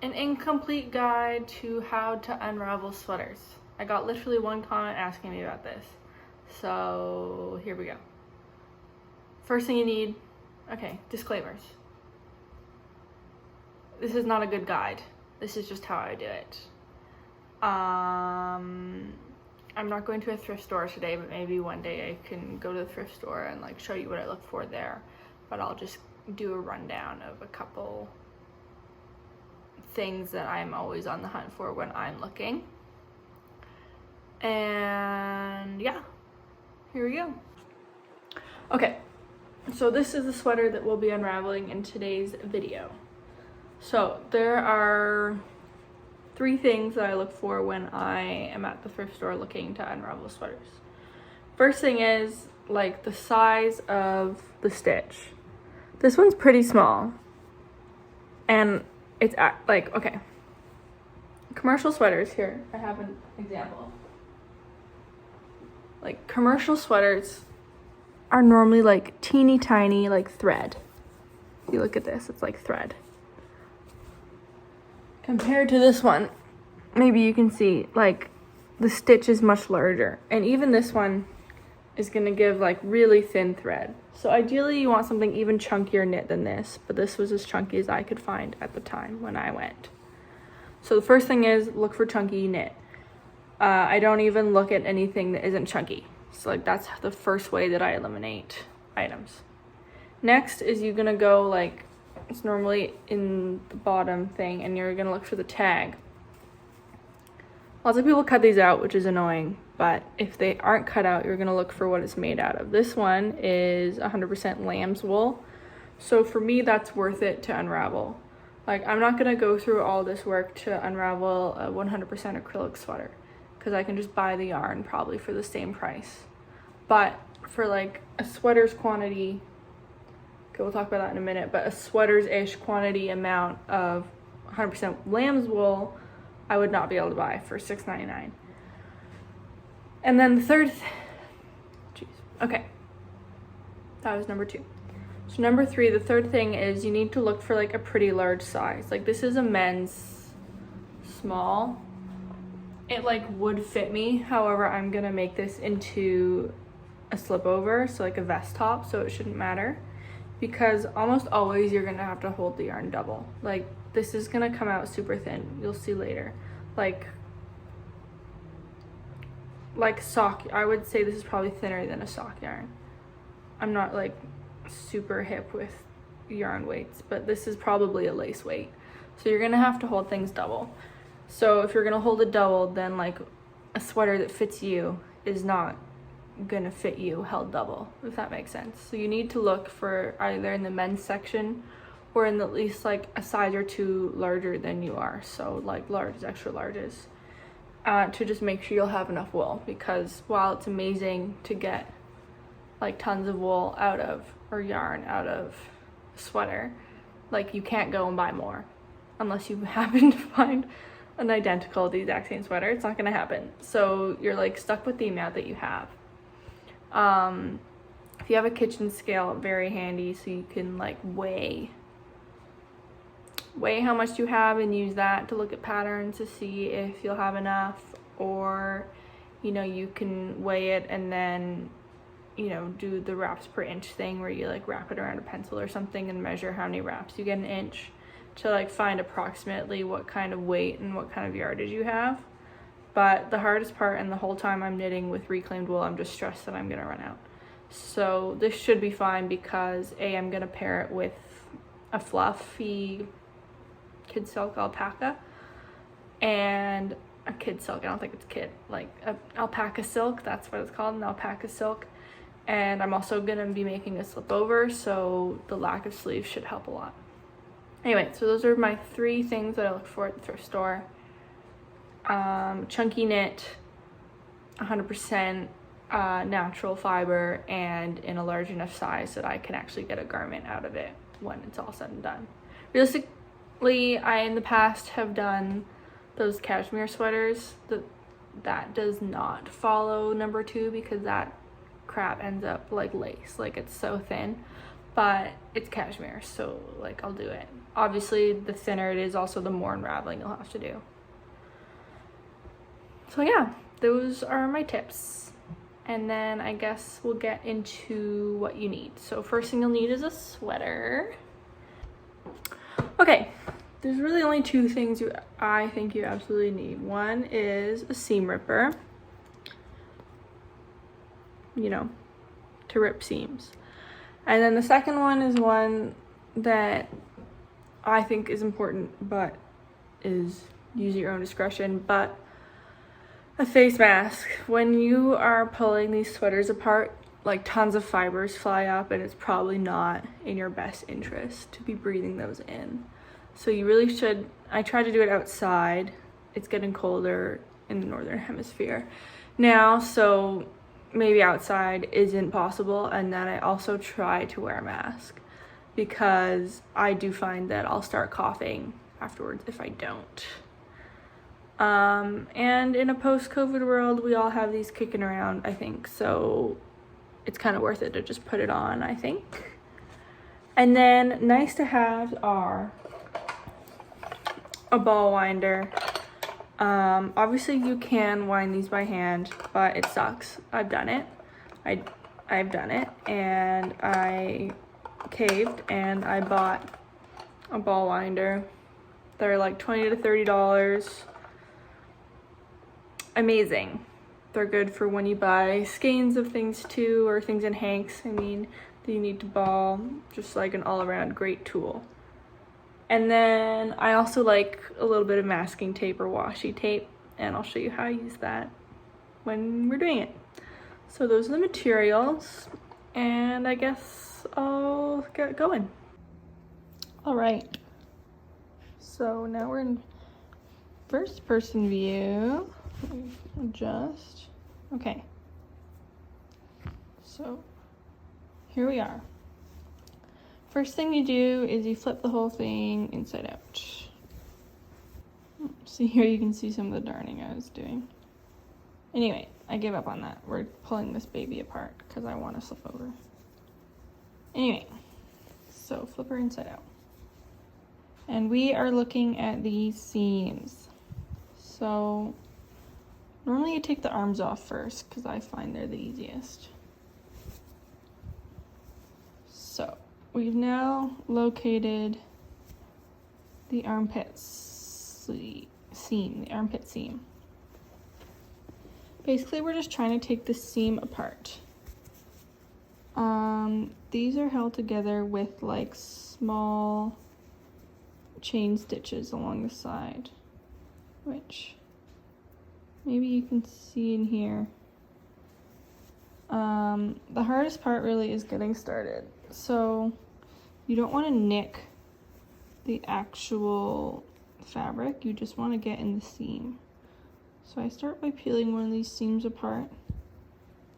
An incomplete guide to how to unravel sweaters. I got literally one comment asking me about this. So here we go. First thing you need, okay, disclaimers. This is not a good guide. This is just how I do it. I'm not going to a thrift store today, but maybe one day I can go to the thrift store and like show you what I look for there. But I'll just do a rundown of a couple things that I'm always on the hunt for when I'm looking. And yeah, here we go. Okay, so this is the sweater that we'll be unraveling in today's video. So there are 3 things that I look for when I am at the thrift store looking to unravel sweaters. First thing is like the size of the stitch. This one's pretty small, and it's like, okay, commercial sweaters, here I have an example. Like commercial sweaters are normally like teeny tiny, like thread. If you look at this, it's like thread. Compared to this one, maybe you can see like the stitch is much larger, and even this one is gonna give like really thin thread. So ideally you want something even chunkier knit than this, but this was as chunky as I could find at the time when I went. So the first thing is look for chunky knit. I don't even look at anything that isn't chunky. So like that's the first way that I eliminate items. Next is you're gonna go like, it's normally in the bottom thing, and you're gonna look for the tag. Lots of people cut these out, which is annoying, but if they aren't cut out, you're gonna look for what it's made out of. This one is 100% lamb's wool. So for me, that's worth it to unravel. Like, I'm not gonna go through all this work to unravel a 100% acrylic sweater, because I can just buy the yarn probably for the same price. But for like a sweater's quantity, okay, we'll talk about that in a minute, but a sweater's-ish quantity amount of 100% lamb's wool, I would not be able to buy for $6.99. And then the third, okay, that was number 2. So number 3, the third thing is you need to look for like a pretty large size. Like this is a men's small. It like would fit me, however, I'm gonna make this into a slip over, so like a vest top, so it shouldn't matter, because almost always you're gonna have to hold the yarn double. Like this is gonna come out super thin, you'll see later. Like sock, I would say this is probably thinner than a sock yarn. I'm not like super hip with yarn weights, but this is probably a lace weight. So you're gonna have to hold things double. So if you're gonna hold it double, then like a sweater that fits you is not gonna fit you held double, if that makes sense. So you need to look for either in the men's section or in at least like a size or 2 larger than you are, so like large, extra larges, to just make sure you'll have enough wool. Because while it's amazing to get like tons of wool out of, or yarn out of a sweater, like you can't go and buy more unless you happen to find an identical, the exact same sweater. It's not gonna happen. So you're like stuck with the amount that you have. If you have a kitchen scale, very handy, so you can like weigh how much you have and use that to look at patterns to see if you'll have enough. Or you know, you can weigh it and then, you know, do the wraps per inch thing where you like wrap it around a pencil or something and measure how many wraps you get an inch, to like find approximately what kind of weight and what kind of yardage you have. But the hardest part, and the whole time I'm knitting with reclaimed wool, I'm just stressed that I'm gonna run out. So this should be fine, because I'm gonna pair it with a fluffy kid silk alpaca and a kid silk, I don't think it's kid, like a alpaca silk, that's what it's called, an alpaca silk. And I'm also gonna be making a slip over, so the lack of sleeves should help a lot. Anyway, so those are my 3 things that I look for at the thrift store. Chunky knit, 100% natural fiber, and in a large enough size that I can actually get a garment out of it when it's all said and done. Realistically, I in the past have done those cashmere sweaters that does not follow number 2, because that crap ends up like lace, like it's so thin, but it's cashmere, so like I'll do it. obviously the thinner it is, also the more unraveling you'll have to do. So yeah, those are my tips. And then I guess we'll get into what you need. So first thing you'll need is a sweater. Okay, there's really only two things I think you absolutely need. One is a seam ripper, you know, to rip seams. And then the second one is one that I think is important, but is use your own discretion, but a face mask. When you are pulling these sweaters apart, like tons of fibers fly up, and it's probably not in your best interest to be breathing those in. So you really should, I try to do it outside. It's getting colder in the northern hemisphere now, so maybe outside isn't possible. And then I also try to wear a mask because I do find that I'll start coughing afterwards if I don't. And in a post-COVID world, we all have these kicking around, I think, so it's kind of worth it to just put it on, I think. And then nice to have are a ball winder. Obviously you can wind these by hand, but it sucks. I've done it. I've done it, and I caved and I bought a ball winder. They're like $20 to $30. Amazing. They're good for when you buy skeins of things too, or things in hanks, I mean, that you need to ball. Just like an all-around great tool. And then I also like a little bit of masking tape or washi tape, and I'll show you how I use that when we're doing it. So those are the materials, and I guess I'll get going. All right, so now we're in first person view. Adjust. Okay, so here we are. First thing you do is you flip the whole thing inside out. See, here you can see some of the darning I was doing. Anyway, I gave up on that. We're pulling this baby apart because I want to flip over. Anyway, so flip her inside out. And we are looking at these seams. So normally you take the arms off first because I find they're the easiest. So we've now located the armpit seam, the armpit seam. Basically, we're just trying to take the seam apart. These are held together with like small chain stitches along the side, which maybe you can see in here. The hardest part really is getting started. So you don't want to nick the actual fabric, you just want to get in the seam. So I start by peeling one of these seams apart.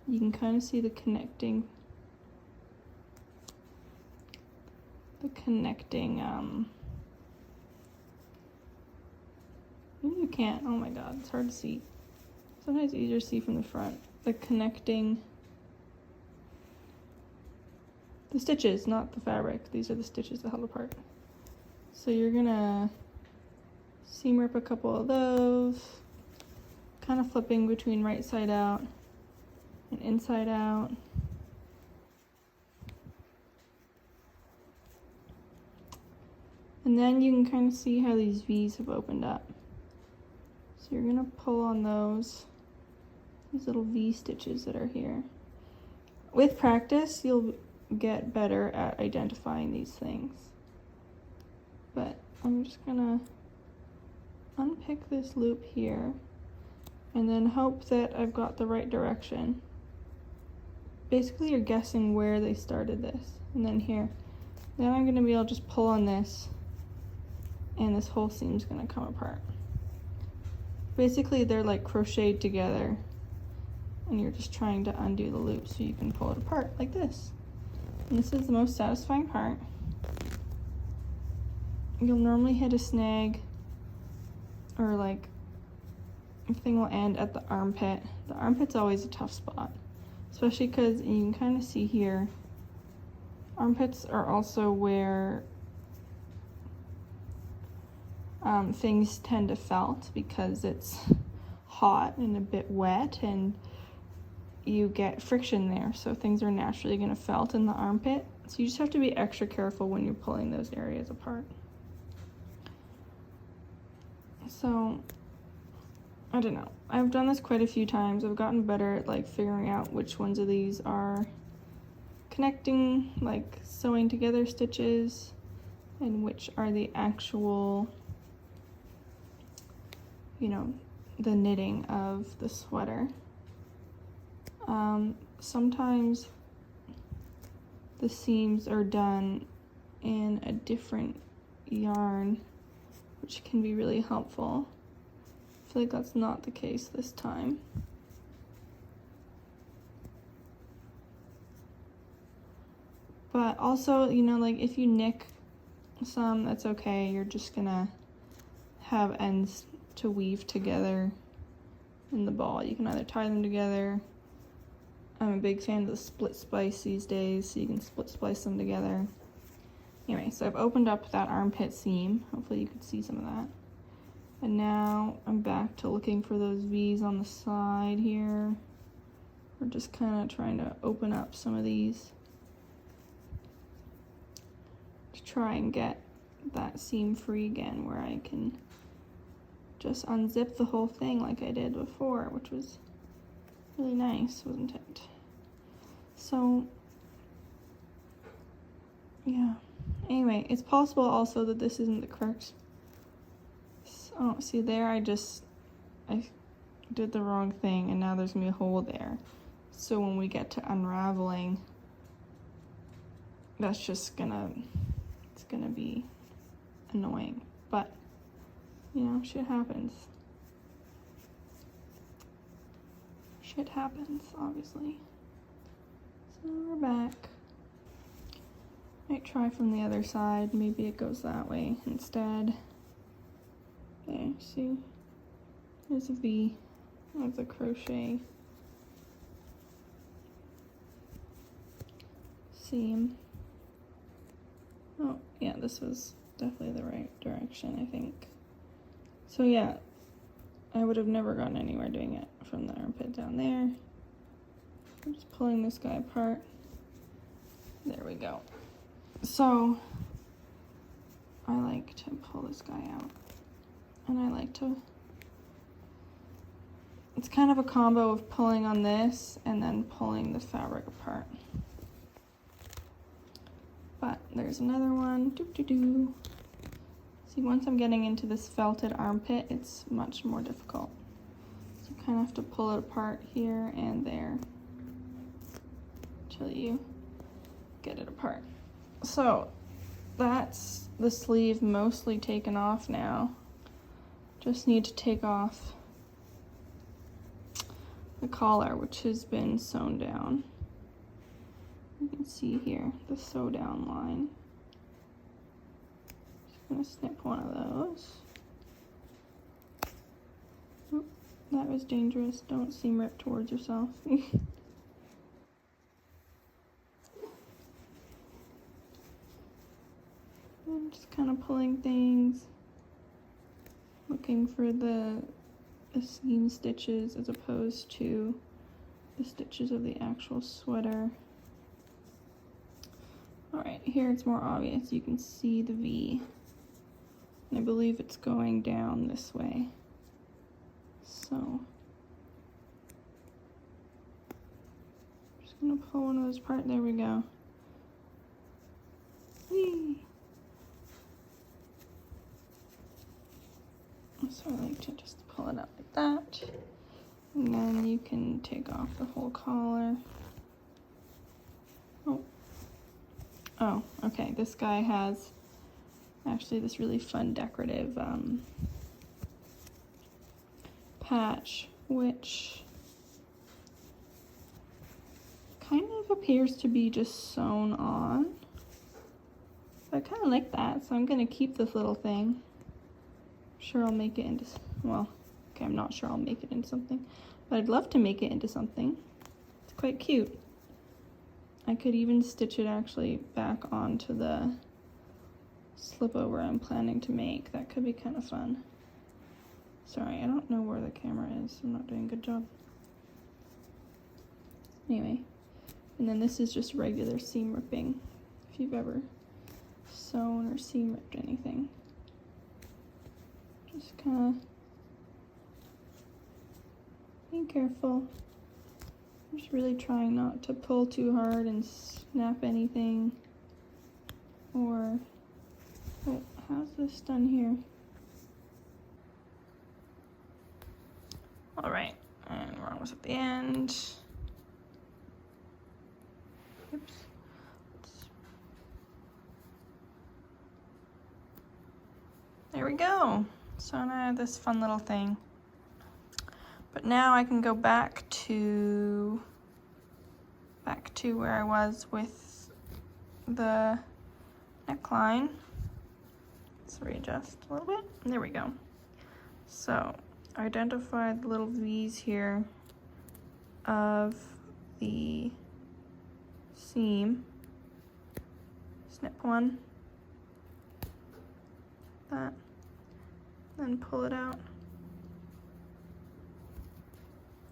You can kind of see the connecting maybe you can't, oh my god, it's hard to see. Sometimes it's easier to see from the front. The connecting, the stitches, not the fabric. These are the stitches that held apart. So you're gonna seam rip a couple of those, kind of flipping between right side out and inside out. And then you can kind of see how these V's have opened up. So you're gonna pull on these little V stitches that are here. With practice, you'll get better at identifying these things. But I'm just gonna unpick this loop here and then hope that I've got the right direction. Basically, you're guessing where they started this, and then here. Then I'm gonna be able to just pull on this, and this whole seam's gonna come apart. Basically, they're like crocheted together, and you're just trying to undo the loop so you can pull it apart like this. And this is the most satisfying part. You'll normally hit a snag, or like the thing will end at the armpit. The armpit's always a tough spot, especially because you can kind of see here, armpits are also where things tend to felt because it's hot and a bit wet, and you get friction there, so things are naturally going to felt in the armpit. So you just have to be extra careful when you're pulling those areas apart. So I don't know, I've done this quite a few times. I've gotten better at like figuring out which ones of these are connecting, like sewing together stitches, and which are the actual, you know, the knitting of the sweater. Sometimes the seams are done in a different yarn, which can be really helpful. I feel like that's not the case this time. But also, you know, like if you nick some, that's okay. You're just gonna have ends to weave together in the ball. You can either tie them together. I'm a big fan of the split splice these days, so you can split splice them together. Anyway, so I've opened up that armpit seam. Hopefully you could see some of that. And now I'm back to looking for those V's on the side here. We're just kind of trying to open up some of these to try and get that seam free again, where I can just unzip the whole thing like I did before, which was really nice, wasn't it? So yeah, anyway, it's possible also that this isn't the correct, oh, see there, I did the wrong thing, and now there's gonna be a hole there. So when we get to unraveling, that's just gonna, it's gonna be annoying, but you know, shit happens. Shit happens, obviously. So we're back. Might try from the other side. Maybe it goes that way instead. Okay, see? There's a V of the crochet seam. Oh, yeah, this was definitely the right direction, I think. So yeah, I would have never gotten anywhere doing it from the armpit down there. I'm just pulling this guy apart. There we go. So I like to pull this guy out, and I like to, it's kind of a combo of pulling on this and then pulling the fabric apart. But there's another one. Doo-doo-doo. See, once I'm getting into this felted armpit, it's much more difficult. So you kind of have to pull it apart here and there until you get it apart. So that's the sleeve mostly taken off now. Just need to take off the collar, which has been sewn down. You can see here the sew down line. Just gonna snip one of those. Oop, that was dangerous. Don't seam rip towards yourself. I'm just kind of pulling things, looking for the seam stitches as opposed to the stitches of the actual sweater. Alright, here it's more obvious. You can see the V. And I believe it's going down this way. So, just gonna pull one of those apart. There we go. Whee! So I like to just pull it up like that. And then you can take off the whole collar. Oh, okay, this guy has actually this really fun decorative patch, which kind of appears to be just sewn on. So I kind of like that, so I'm gonna keep this little thing. Sure, I'll make it into, well, okay, I'm not sure I'll make it into something, but I'd love to make it into something. It's quite cute. I could even stitch it actually back onto the slip over I'm planning to make. That could be kind of fun. Sorry, I don't know where the camera is. I'm not doing a good job. Anyway, and then this is just regular seam ripping, if you've ever sewn or seam ripped anything. Just kind of be careful. I'm just really trying not to pull too hard and snap anything. Or, oh, how's this done here? All right, and we're almost at the end. Oops. There we go. So now I have this fun little thing. But now I can go back to where I was with the neckline. Let's readjust a little bit. There we go. So identify the little V's here of the seam. Snip one, that, then pull it out.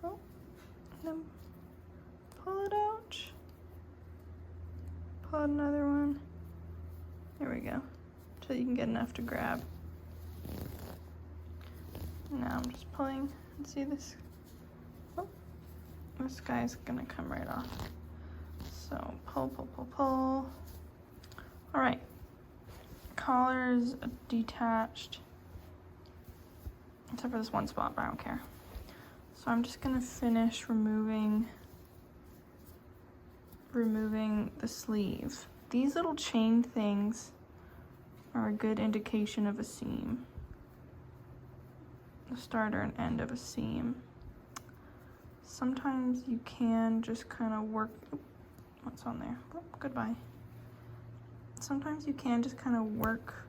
Oh, then pull it out. Pull out another one. There we go. Till you can get enough to grab. Now I'm just pulling, and see this? Oh, this guy's gonna come right off. So pull, pull, pull, pull. All right, collar is detached, except for this one spot, but I don't care. So I'm just gonna finish removing the sleeve. These little chain things are a good indication of a seam. The starter and end of a seam. Sometimes you can just kind of work, what's on there? Oh, goodbye. Sometimes you can just kind of work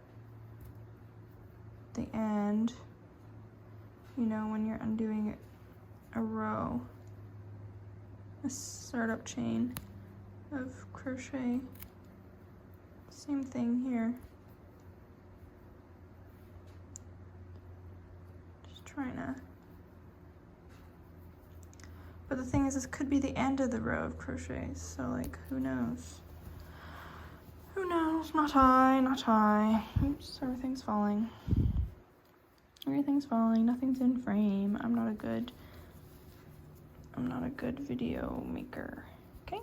the end, you know, when you're undoing a row, a startup chain of crochet. Same thing here. Trying to, but the thing is, this could be the end of the row of crochets, so like, who knows? Who knows? Not I, not I. Oops, everything's falling. Everything's falling, nothing's in frame. I'm not a good video maker, okay?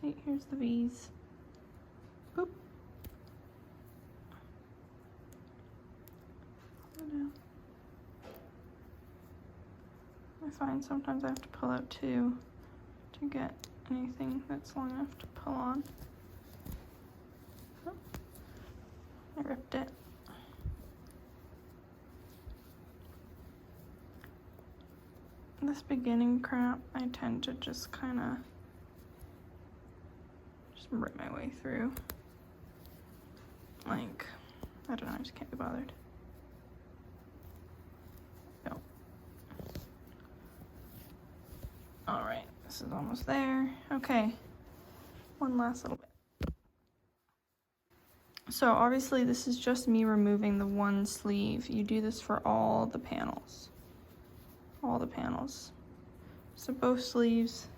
See, here's the V's. Boop. I find sometimes I have to pull out two to get anything that's long enough to pull on. Oh, I ripped it. This beginning crap, I tend to just kind of just rip my way through. Like, I don't know, I just can't be bothered. All right, this is almost there. Okay, one last little bit. So obviously this is just me removing the one sleeve. You do this for all the panels. All the panels. So both sleeves.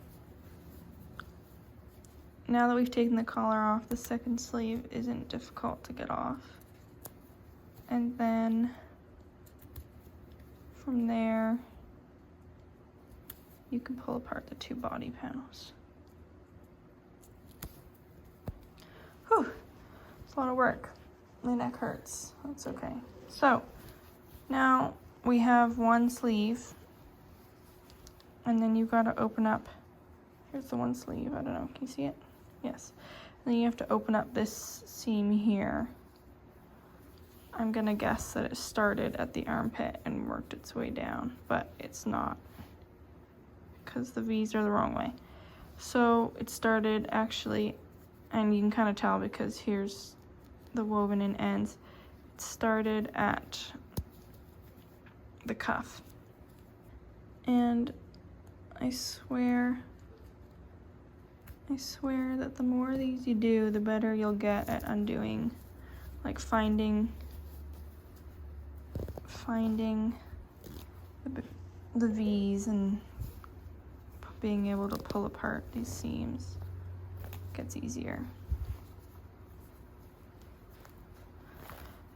Now that we've taken the collar off, the second sleeve isn't difficult to get off. And then from there, you can pull apart the two body panels. Whew, it's a lot of work. My neck hurts, that's okay. So now we have one sleeve, and then you've got to open up, here's the one sleeve, I don't know, can you see it? Yes. And then you have to open up this seam here. I'm gonna guess that it started at the armpit and worked its way down, but it's not, because the V's are the wrong way. So it started actually, and you can kind of tell because here's the woven in ends. It started at the cuff. And I swear I swear that the more of these you do, the better you'll get at undoing, like finding the V's and being able to pull apart these seams gets easier.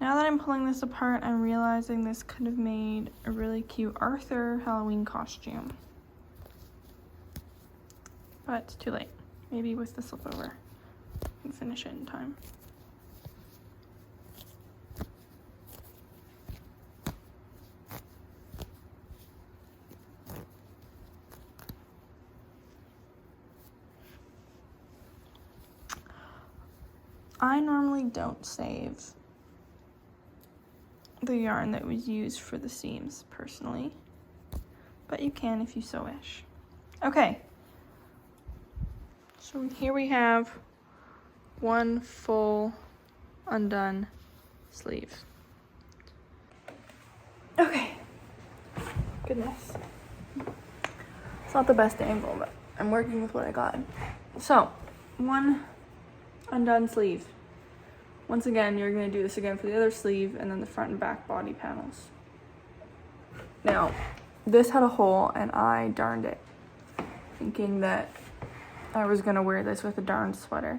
Now that I'm pulling this apart, I'm realizing this could have made a really cute Arthur Halloween costume. But it's too late. Maybe with the slip over, I can finish it in time. I normally don't save the yarn that was used for the seams personally, but you can if you so wish. Okay, so here we have one full undone sleeve. Okay, goodness. It's not the best angle, but I'm working with what I got. So, one undone sleeve. Once again, you're going to do this again for the other sleeve and then the front and back body panels. Now, this had a hole and I darned it, thinking that I was going to wear this with a darned sweater.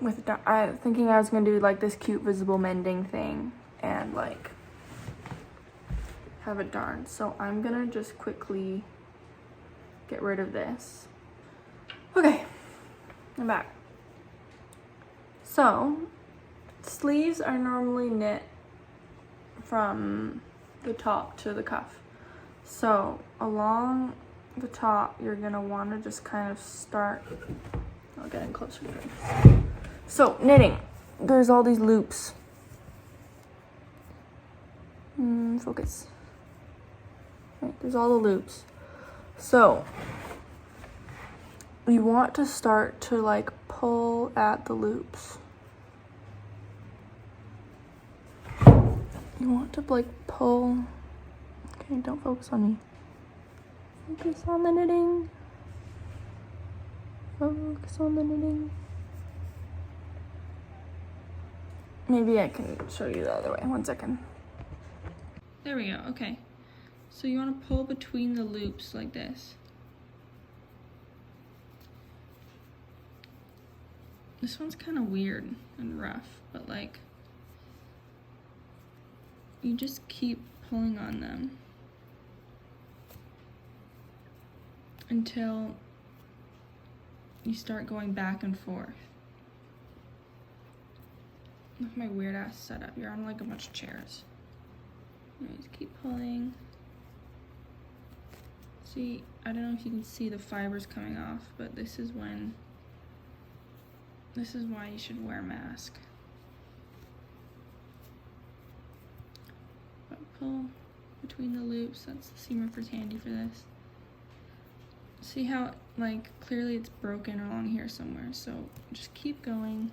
Thinking I was going to do like this cute visible mending thing and like have it darned. So I'm going to just quickly get rid of this. Okay, I'm back. So, sleeves are normally knit from the top to the cuff. So, along the top, you're gonna wanna just kind of start, I'll get in closer to this. So, knitting, there's all these loops. Focus. Right, there's all the loops. So, you want to start to like pull at the loops. You want to like pull. Okay, don't focus on me. Focus on the knitting. Focus on the knitting. Maybe I can show you the other way. 1 second. There we go. Okay. So you want to pull between the loops like this. This one's kind of weird and rough, but like, you just keep pulling on them until you start going back and forth. Look at my weird ass setup. You're on like a bunch of chairs. Anyways, keep pulling. See, I don't know if you can see the fibers coming off, but this is why you should wear a mask. But pull between the loops. That's the seam ripper's handy for this. See how, like, clearly it's broken along here somewhere, so just keep going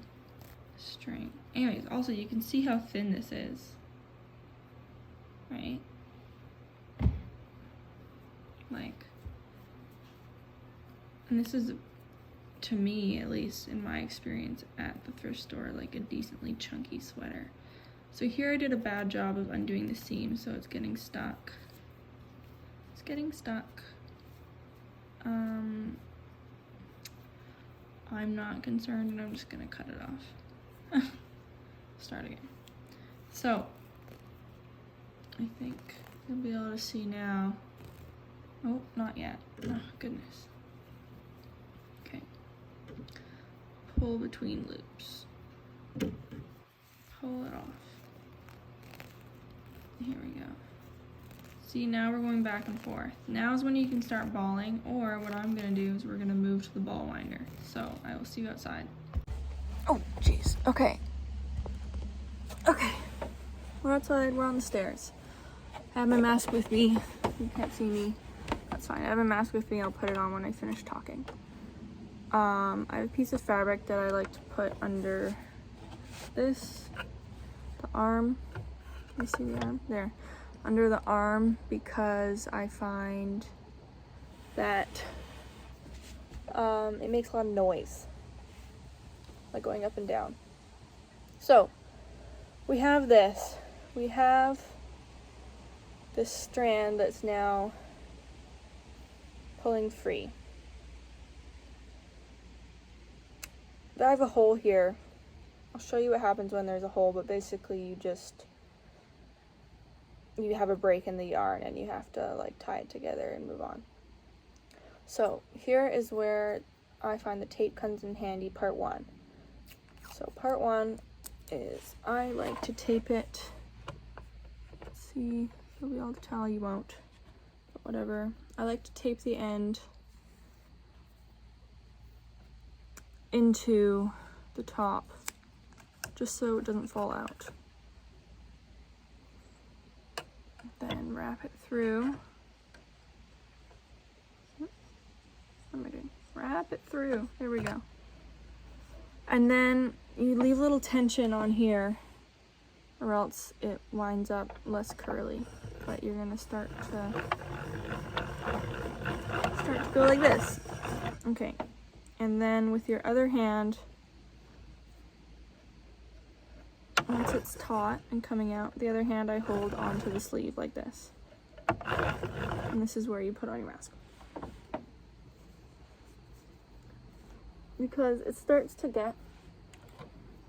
straight. Anyways, also you can see how thin this is, right? Like, and this is, to me, at least in my experience at the thrift store, like a decently chunky sweater. So here I did a bad job of undoing the seam, so it's getting stuck. It's getting stuck. I'm not concerned, and I'm just gonna cut it off. Start again. So, I think you'll be able to see now. Oh, not yet. Oh, goodness. Okay. Pull between loops. Pull it off. Here we go. See, now we're going back and forth. Now is when you can start balling, or what I'm gonna do is we're gonna move to the ball winder. So I will see you outside. Oh, jeez. Okay. Okay. We're outside, we're on the stairs. I have my mask with me. You can't see me. That's fine. I have a mask with me. I'll put it on when I finish talking. I have a piece of fabric that I like to put under this, the arm. Can you see the arm? There. Under the arm, because I find that It makes a lot of noise, like going up and down. So we have this. We have this strand that's now pulling free. I have a hole here. I'll show you what happens when there's a hole, but basically you have a break in the yarn and you have to like tie it together and move on. So here is where I find the tape comes in handy, part 1. So part 1 is I like to tape it. Let's see, you'll be able to tell, you won't, but whatever. I like to tape the end into the top, just so it doesn't fall out. Then wrap it through. What am I doing? Wrap it through. There we go. And then you leave a little tension on here, or else it winds up less curly. But you're gonna start to go like this. Okay. And then with your other hand, once it's taut and coming out, the other hand I hold onto the sleeve like this. And this is where you put on your mask. Because it starts to get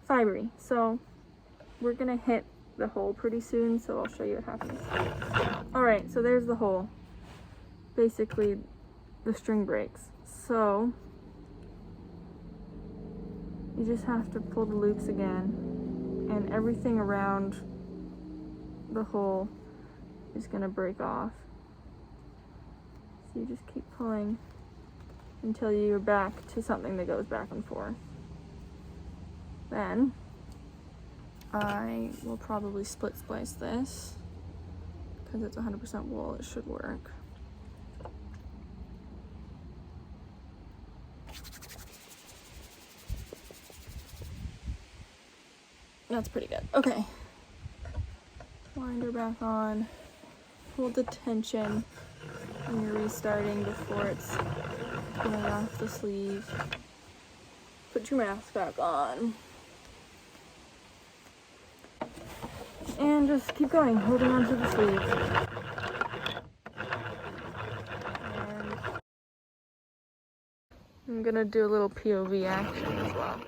fibery. So we're gonna hit the hole pretty soon, so I'll show you what happens. Alright, so there's the hole. Basically, the string breaks. So you just have to pull the loops again, and everything around the hole is gonna break off. So you just keep pulling until you're back to something that goes back and forth. Then I will probably split splice this because it's 100% wool. It should work. That's pretty good. Okay. Wind her back on. Hold the tension when you're restarting before it's going off the sleeve. Put your mask back on. And just keep going, holding onto the sleeve. And I'm gonna do a little POV action as well.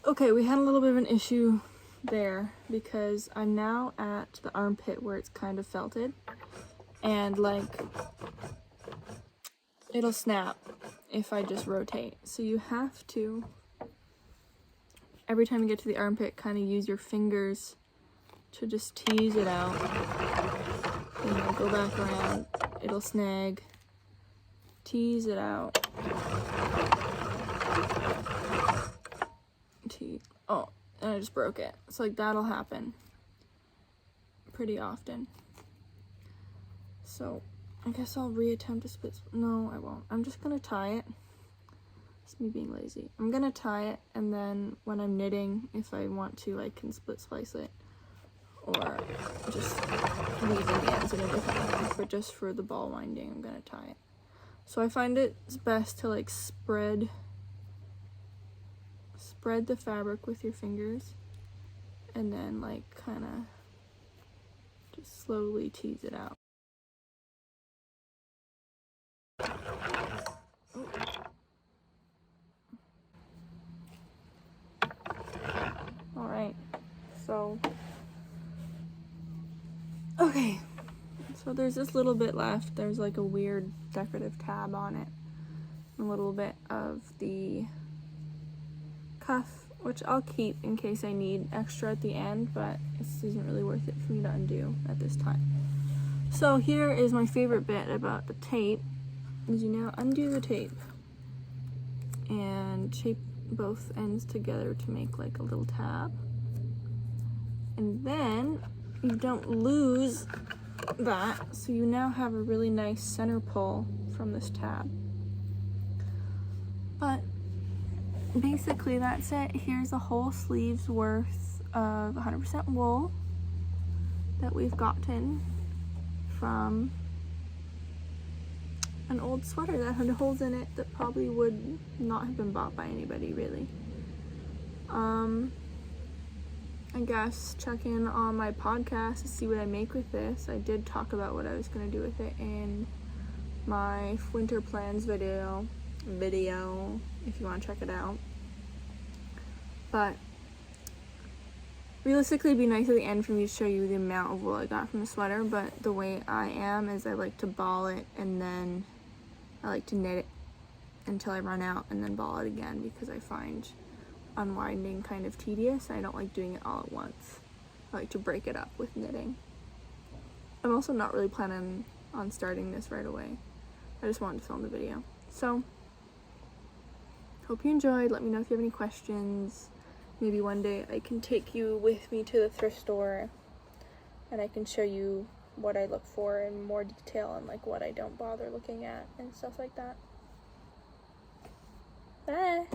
Okay, we had a little bit of an issue there because I'm now at the armpit where it's kind of felted, and like it'll snap if I just rotate. So you have to, every time you get to the armpit, kind of use your fingers to just tease it out. You know, go back around, it'll snag, tease it out. Oh, and I just broke it. So like that'll happen pretty often. So I guess I'll reattempt to split. No, I won't. I'm just gonna tie it. It's me being lazy. I'm gonna tie it, and then when I'm knitting, if I want to, I can split splice it, or just leave the ends in a different way. But just for the ball winding, I'm gonna tie it. So I find it's best to like spread the fabric with your fingers, and then like kind of just slowly tease it out. All right, so okay, so there's this little bit left. There's like a weird decorative tab on it, a little bit of the cuff, which I'll keep in case I need extra at the end, but this isn't really worth it for me to undo at this time. So here is my favorite bit about the tape, is you now undo the tape and tape both ends together to make like a little tab, and then you don't lose that, so you now have a really nice center pull from this tab. But basically that's it. Here's a whole sleeve's worth of 100% wool that we've gotten from an old sweater that had holes in it that probably would not have been bought by anybody really. I guess check in on my podcast to see what I make with this. I did talk about what I was going to do with it in my winter plans video if you want to check it out. But realistically, it'd be nice at the end for me to show you the amount of wool I got from the sweater, but the way I am is I like to ball it and then I like to knit it until I run out and then ball it again, because I find unwinding kind of tedious. I don't like doing it all at once. I like to break it up with knitting. I'm also not really planning on starting this right away. I just wanted to film the video. So, hope you enjoyed. Let me know if you have any questions. Maybe one day I can take you with me to the thrift store and I can show you what I look for in more detail and like what I don't bother looking at and stuff like that. Bye!